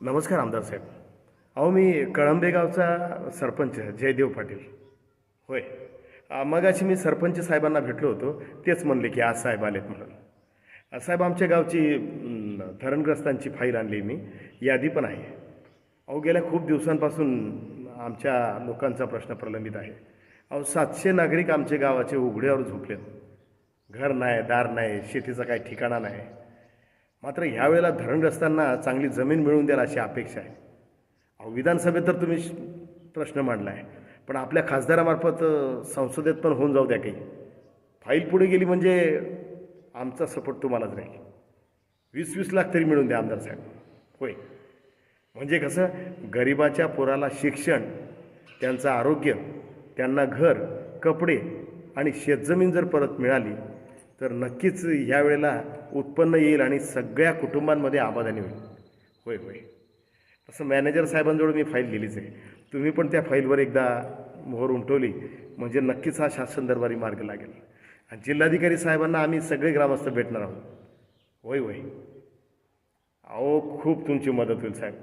नमस्कार आमदार साहेब. अहो मी कळंबे गावचा सरपंच जयदेव पाटील. होय. मगाशी मी सरपंच साहेबांना भेटलो होतो. तेच म्हणले की आज साहेब आलेत म्हणून. साहेब आमच्या गावची धरणग्रस्तांची फाईल आणली मी. यादी पण आहे. अहो गेल्या खूप दिवसांपासून आमच्या लोकांचा प्रश्न प्रलंबित आहे. अहो 700 नागरिक आमच्या गावाचे उघड्यावर झोपलेत. घर नाही, दार नाही, शेतीचा काही ठिकाणा नाही. मात्र ह्यावेळेला धरणग्रस्तांना चांगली जमीन मिळवून द्याल अशी अपेक्षा आहे. अहो विधानसभेत तर तुम्ही प्रश्न मांडला आहे, पण आपल्या खासदारामार्फत संसदेत पण होऊन जाऊ द्या काही. फाईल पुढे गेली म्हणजे आमचा सपोर्ट तुम्हालाच राहील. 20-20 लाख तरी मिळून द्या आमदार साहेब. होय. म्हणजे कसं, गरिबाच्या पोराला शिक्षण, त्यांचं आरोग्य, त्यांना घर, कपडे आणि शेतजमीन जर परत मिळाली तर नक्कीच यावेळेला उत्पन्न येईल आणि सगळ्या कुटुंबांमध्ये आबादानी होईल. होय होय. तसं मॅनेजर साहेबांजवळ मी फाईल दिलीच आहे. तुम्ही पण त्या फाईलवर एकदा मोहर उमटवली म्हणजे नक्कीच हा शासन दरबारी मार्ग लागेल. आणि जिल्हाधिकारी साहेबांना आम्ही सगळे ग्रामस्थ भेटणार आहोत. होय होय. अहो खूप तुमची मदत होईल साहेब.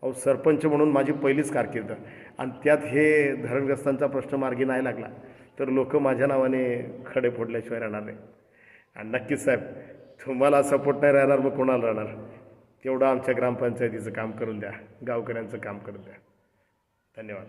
अहो सरपंच म्हणून माझी पहिलीच कारकीर्द, आणि त्यात हे धरणग्रस्तांचा प्रश्न मार्गी नाही लागला तर लोक माझ्या नावाने खडे फोडल्याशिवाय राहणार नाही. आणि नक्कीच साहेब, तुम्हाला सपोर्ट नाही राहणार मग कोणाला राहणार. तेवढं आमच्या ग्रामपंचायतीचं काम करून द्या, गावकऱ्यांचं काम करून द्या. धन्यवाद.